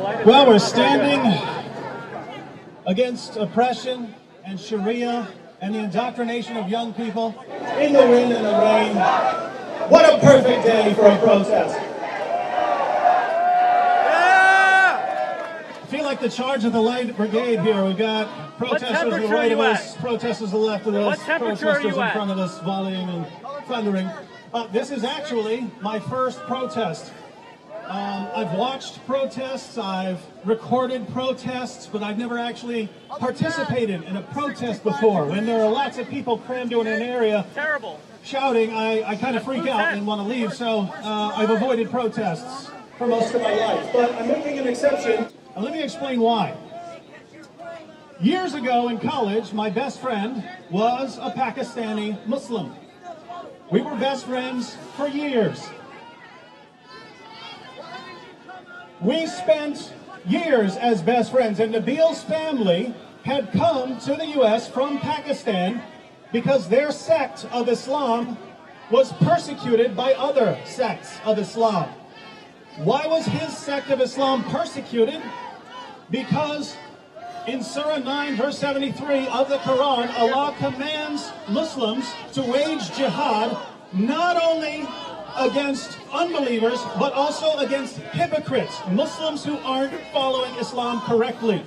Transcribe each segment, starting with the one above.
Well, we're standing against oppression and Sharia and the indoctrination of young people in the wind and the rain. What a perfect day for a protest. I feel like the charge of the light brigade here. We've got protesters to the right of us, protesters to the left of us, protesters in front of us volleying and thundering. This is actually my first protest. I've watched protests, I've recorded protests, but I've never actually participated in a protest before. When there are lots of people crammed in an area shouting, I kind of freak out and want to leave, so I've avoided protests for most of my life. But I'm making an exception, and let me explain why. Years ago in college, my best friend was a Pakistani Muslim. We were best friends for years. We spent years as best friends, and Nabil's family had come to the U.S. from Pakistan because their sect of Islam was persecuted by other sects of Islam. Why was his sect of Islam persecuted? Because in Surah 9, verse 73 of the Quran, Allah commands Muslims to wage jihad not only against unbelievers, but also against hypocrites, Muslims who aren't following Islam correctly.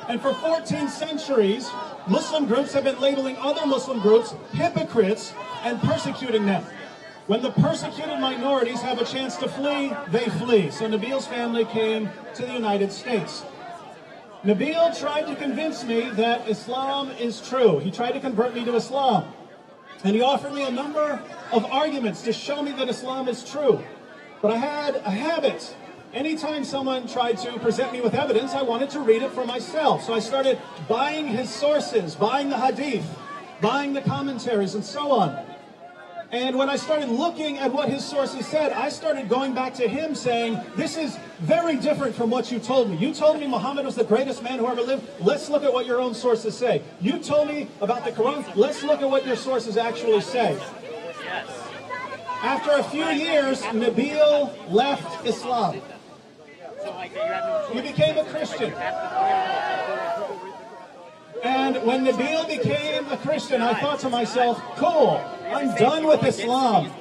And for 14 centuries, Muslim groups have been labeling other Muslim groups hypocrites and persecuting them. When the persecuted minorities have a chance to flee, they flee. So Nabil's family came to the United States. Nabil tried to convince me that Islam is true. He tried to convert me to Islam. And he offered me a number of arguments to show me that Islam is true. But I had a habit. Anytime someone tried to present me with evidence, I wanted to read it for myself. So I started buying his sources, buying the hadith, buying the commentaries, and so on. And when I started looking at what his sources said, I started going back to him saying, this is very different from what you told me. You told me Muhammad was the greatest man who ever lived. Let's look at what your own sources say. You told me about the Quran. Let's look at what your sources actually say. After a few years, Nabil left Islam. He became a Christian. And when Nabil became a Christian, I thought to myself, cool, I'm done with Islam.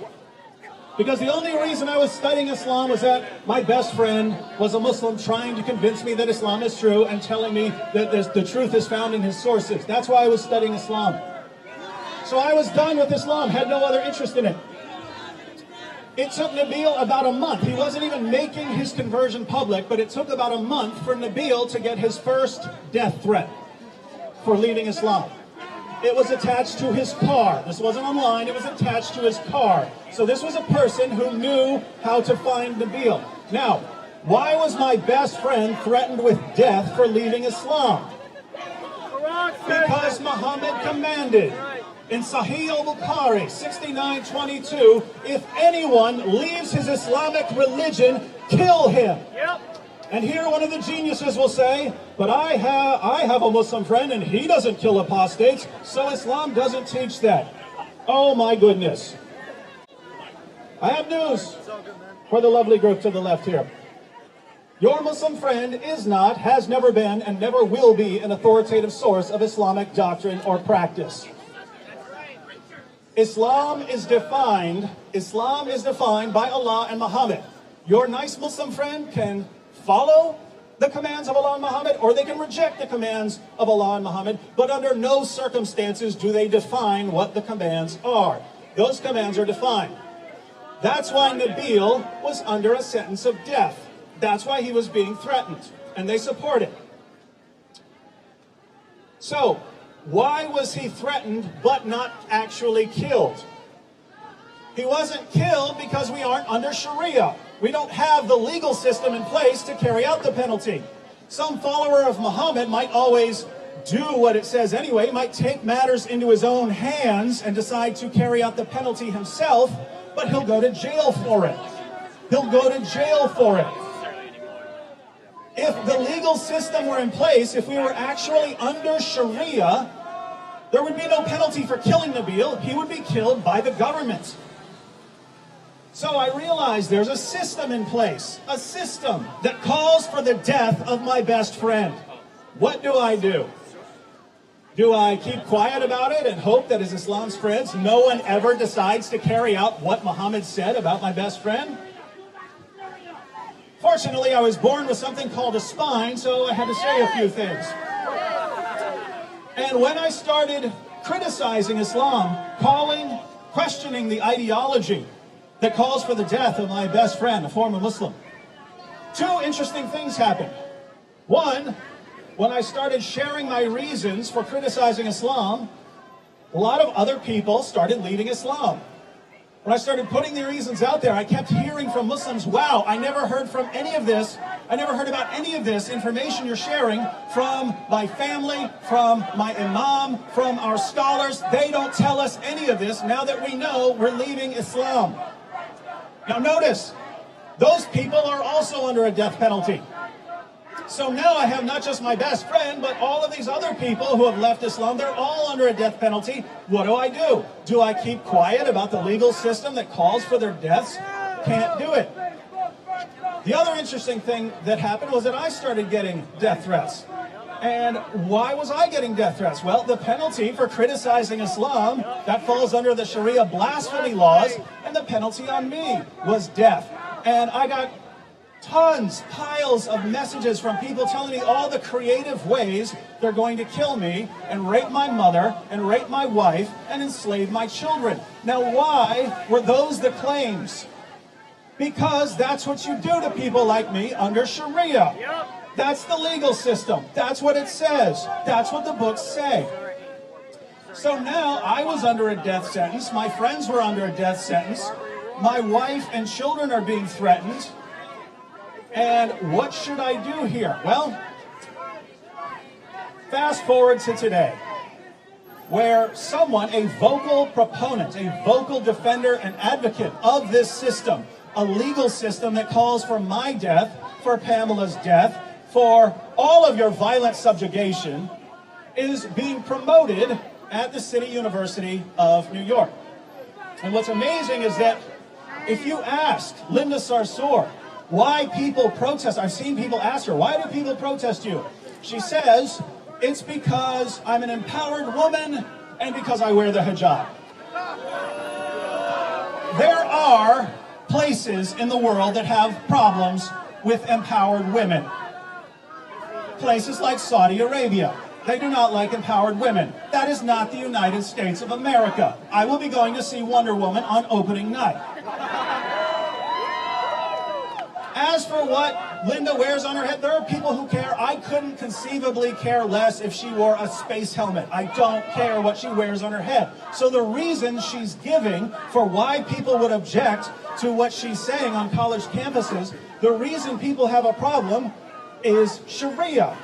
Because the only reason I was studying Islam was that my best friend was a Muslim trying to convince me that Islam is true and telling me that the truth is found in his sources. That's why I was studying Islam. So I was done with Islam, had no other interest in it. It took Nabil about a month. He wasn't even making his conversion public, but it took about a month for Nabil to get his first death threat for leaving Islam. It was attached to his car. This wasn't online, it was attached to his car. So this was a person who knew how to find Nabil. Now, why was my best friend threatened with death for leaving Islam? Because Muhammad commanded in Sahih al-Bukhari 69:22, if anyone leaves his Islamic religion, kill him. And here one of the geniuses will say, but I have a Muslim friend and he doesn't kill apostates, so Islam doesn't teach that. Oh my goodness. I have news for the lovely group to the left here. Your Muslim friend is not, has never been, and never will be an authoritative source of Islamic doctrine or practice. Islam is defined by Allah and Muhammad. Your nice Muslim friend can follow the commands of Allah and Muhammad, or they can reject the commands of Allah and Muhammad, but under no circumstances do they define what the commands are. Those commands are defined. That's why Nabil was under a sentence of death. That's why he was being threatened, and they support it. So, why was he threatened but not actually killed? He wasn't killed because we aren't under Sharia. We don't have the legal system in place to carry out the penalty. Some follower of Muhammad might always do what it says anyway, might take matters into his own hands and decide to carry out the penalty himself, but he'll go to jail for it. He'll go to jail for it. If the legal system were in place, if we were actually under Sharia, there would be no penalty for killing Nabil. He would be killed by the government. So I realized there's a system in place, a system that calls for the death of my best friend. What do? Do I keep quiet about it and hope that as Islam spreads, no one ever decides to carry out what Muhammad said about my best friend? Fortunately, I was born with something called a spine, so I had to say a few things. And when I started criticizing Islam, questioning the ideology that calls for the death of my best friend, a former Muslim, two interesting things happened. One, when I started sharing my reasons for criticizing Islam, a lot of other people started leaving Islam. When I started putting the reasons out there, I kept hearing from Muslims, wow, I never heard from any of this. I never heard about any of this information you're sharing from my family, from my imam, from our scholars. They don't tell us any of this now that we know we're leaving Islam. Now notice, those people are also under a death penalty. So now I have not just my best friend, but all of these other people who have left Islam, they're all under a death penalty. What do? Do I keep quiet about the legal system that calls for their deaths? Can't do it. The other interesting thing that happened was that I started getting death threats. And why was I getting death threats? Well, the penalty for criticizing Islam, that falls under the Sharia blasphemy laws, and the penalty on me was death. And I got piles of messages from people telling me all the creative ways they're going to kill me and rape my mother and rape my wife and enslave my children. Now, why were those the claims? Because that's what you do to people like me under Sharia. That's the legal system. That's what it says. That's what the books say. So now I was under a death sentence. My friends were under a death sentence. My wife and children are being threatened. And what should I do here? Well, fast forward to today, where someone, a vocal proponent, a vocal defender and advocate of this system, a legal system that calls for my death, for Pamela's death, for all of your violent subjugation, is being promoted at the City University of New York. And what's amazing is that if you ask Linda Sarsour why people protest, I've seen people ask her, why do people protest you? She says, it's because I'm an empowered woman and because I wear the hijab. There are places in the world that have problems with empowered women. Places like Saudi Arabia. They do not like empowered women. That is not the United States of America. I will be going to see Wonder Woman on opening night. As for what Linda wears on her head, there are people who care. I couldn't conceivably care less if she wore a space helmet. I don't care what she wears on her head. So the reason she's giving for why people would object to what she's saying on college campuses, the reason people have a problem is Sharia.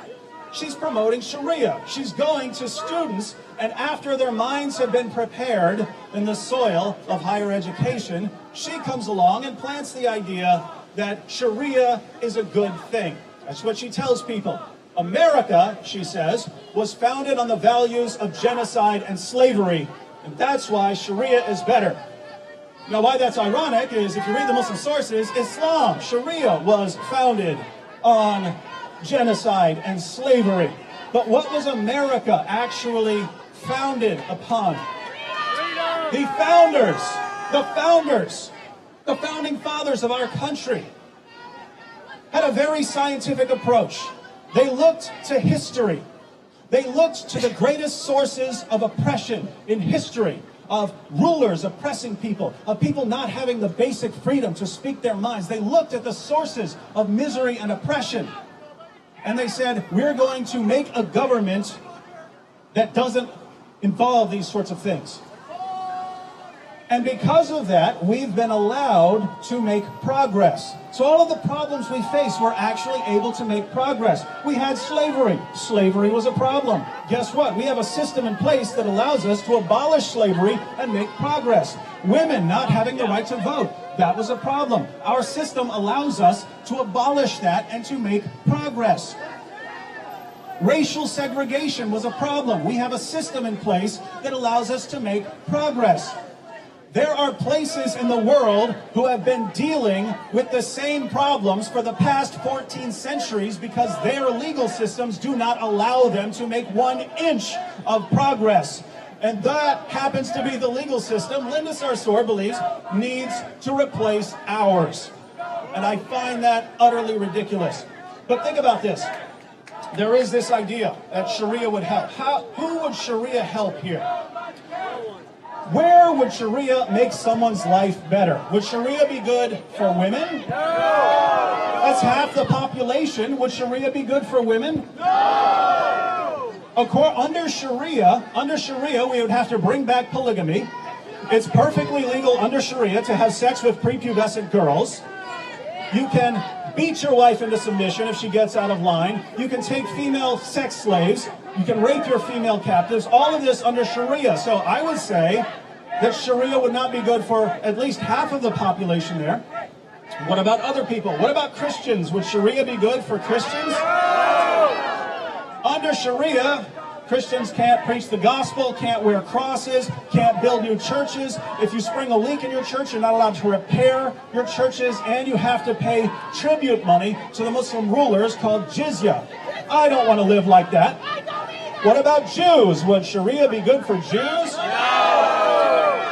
She's promoting Sharia. She's going to students, and after their minds have been prepared in the soil of higher education, she comes along and plants the idea that Sharia is a good thing. That's what she tells people. America, she says, was founded on the values of genocide and slavery, and that's why Sharia is better. Now, why that's ironic is if you read the Muslim sources, Islam, Sharia, was founded on genocide and slavery. But what was America actually founded upon? The founding fathers of our country had a very scientific approach. They looked to history. They looked to the greatest sources of oppression in history, of rulers oppressing people, of people not having the basic freedom to speak their minds. They looked at the sources of misery and oppression, and they said, we're going to make a government that doesn't involve these sorts of things. And because of that, we've been allowed to make progress. So all of the problems we face, we're actually able to make progress. We had slavery. Slavery was a problem. Guess what? We have a system in place that allows us to abolish slavery and make progress. Women not having the right to vote. That was a problem. Our system allows us to abolish that and to make progress. Racial segregation was a problem. We have a system in place that allows us to make progress. There are places in the world who have been dealing with the same problems for the past 14 centuries because their legal systems do not allow them to make 1 inch of progress. And that happens to be the legal system Linda Sarsour believes needs to replace ours. And I find that utterly ridiculous. But think about this. There is this idea that Sharia would help. Who would Sharia help here? Where would Sharia make someone's life better? Would Sharia be good for women? No! That's half the population. Would Sharia be good for women? No! Under Sharia, we would have to bring back polygamy. It's perfectly legal under Sharia to have sex with prepubescent girls. You can beat your wife into submission if she gets out of line. You can take female sex slaves. You can rape your female captives. All of this under Sharia. So I would say that Sharia would not be good for at least half of the population there. What about other people? What about Christians? Would Sharia be good for Christians? Under Sharia, Christians can't preach the gospel, can't wear crosses, can't build new churches. If you spring a leak in your church, you're not allowed to repair your churches, and you have to pay tribute money to the Muslim rulers called jizya. I don't want to live like that. What about Jews? Would Sharia be good for Jews?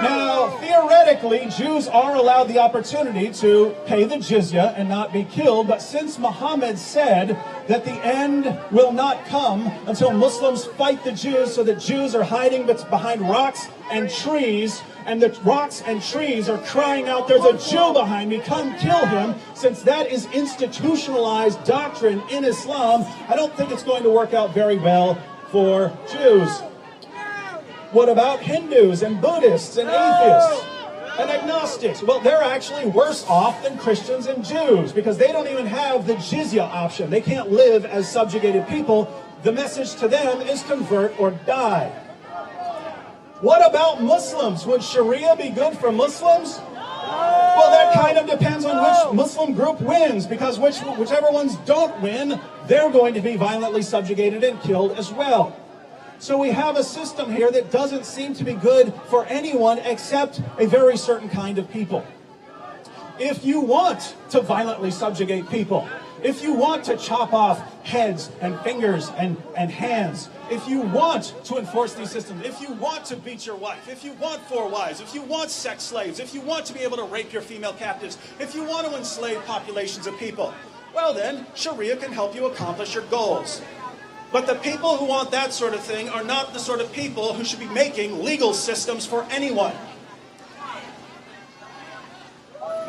Now, theoretically, Jews are allowed the opportunity to pay the jizya and not be killed, but since Muhammad said that the end will not come until Muslims fight the Jews, so that Jews are hiding behind rocks and trees, and the rocks and trees are crying out, "There's a Jew behind me, come kill him," since that is institutionalized doctrine in Islam, I don't think it's going to work out very well for Jews. What about Hindus and Buddhists and atheists and agnostics? Well, they're actually worse off than Christians and Jews because they don't even have the jizya option. They can't live as subjugated people. The message to them is convert or die. What about Muslims? Would Sharia be good for Muslims? Well, that kind of depends on which Muslim group wins, because whichever ones don't win, they're going to be violently subjugated and killed as well. So we have a system here that doesn't seem to be good for anyone except a very certain kind of people. If you want to violently subjugate people, if you want to chop off heads and fingers and hands, if you want to enforce these systems, if you want to beat your wife, if you want 4 wives, if you want sex slaves, if you want to be able to rape your female captives, if you want to enslave populations of people, well then, Sharia can help you accomplish your goals. But the people who want that sort of thing are not the sort of people who should be making legal systems for anyone.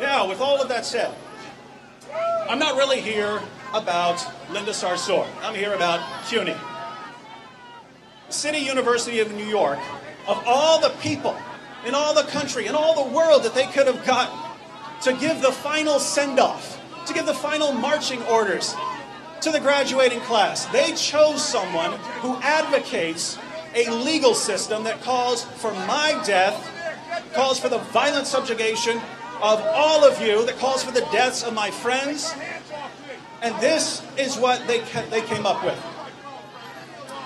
Now, with all of that said, I'm not really here about Linda Sarsour. I'm here about CUNY. City University of New York, of all the people in all the country, in all the world that they could have gotten to give the final send-off, to give the final marching orders to the graduating class, they chose someone who advocates a legal system that calls for my death, calls for the violent subjugation of all of you, that calls for the deaths of my friends, and this is what they came up with.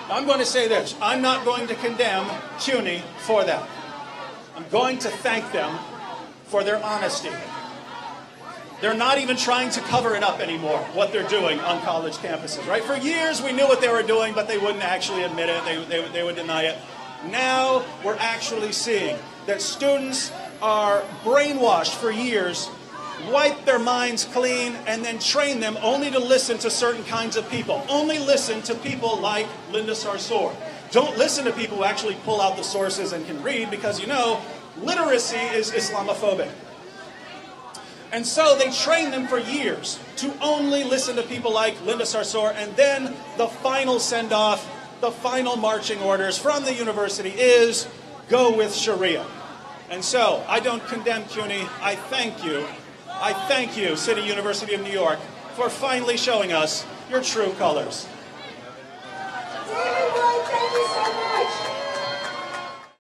I'm going to say this. I'm not going to condemn CUNY for that. I'm going to thank them for their honesty. They're not even trying to cover it up anymore, what they're doing on college campuses, right? For years, we knew what they were doing, but they wouldn't actually admit it. They would deny it. Now, we're actually seeing that students are brainwashed for years, wipe their minds clean, and then train them only to listen to certain kinds of people. Only listen to people like Linda Sarsour. Don't listen to people who actually pull out the sources and can read, because, you know, literacy is Islamophobic. And so they trained them for years to only listen to people like Linda Sarsour, and then the final send-off, the final marching orders from the university is go with Sharia. And so I don't condemn CUNY. I thank you, City University of New York, for finally showing us your true colors.